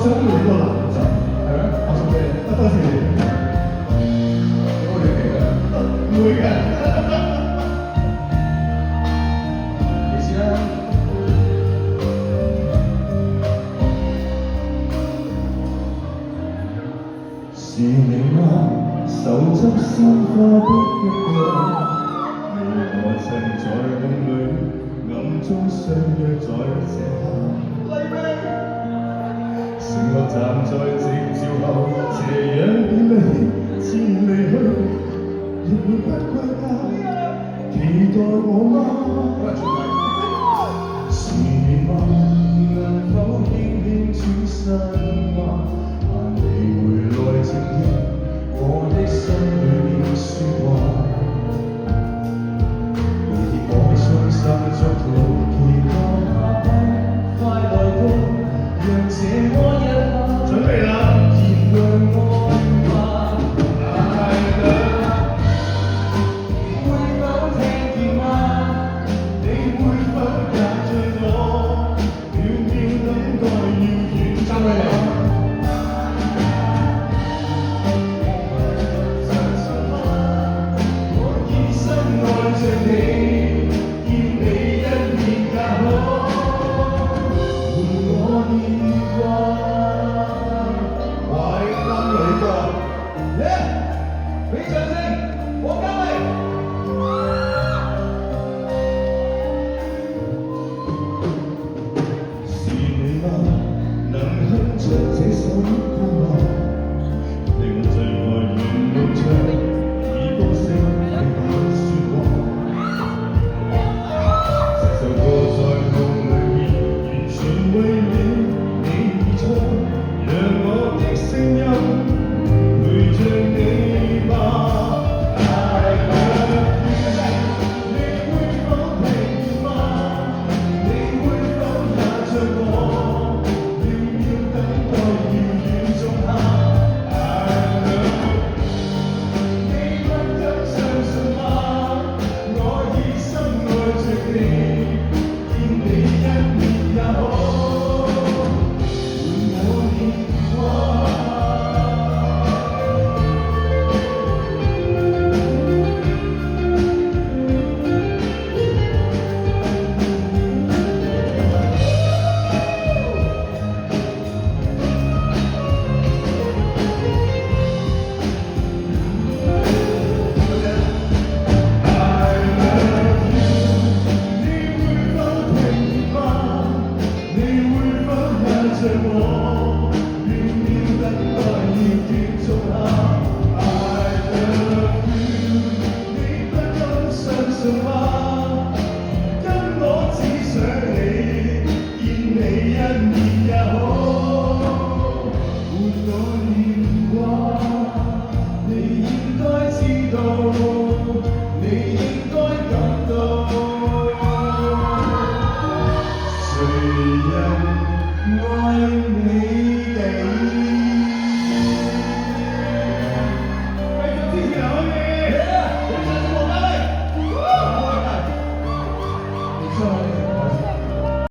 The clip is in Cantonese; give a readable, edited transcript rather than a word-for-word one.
想要呢個男仔，係咩？我送俾你，多謝你。好亂嚟㗎，唔會嘅。你先啦。是你嗎？手執鮮花的一個，我曾在夢裏暗中相約在這刻。承諾站在夕照後，斜陽便離，前離去，亦會不歸家。期待我嗎？是你嗎？能否輕輕轉身嗎？盼你回來靜聽我的心裏面說話。你我衷心祝福，期待快來到，讓這麼一刻準備啦，燃亮愛吧。會否聽見嗎？你會否也像我，渺渺等待遙遠真愛。相信嗎？我以心愛着你。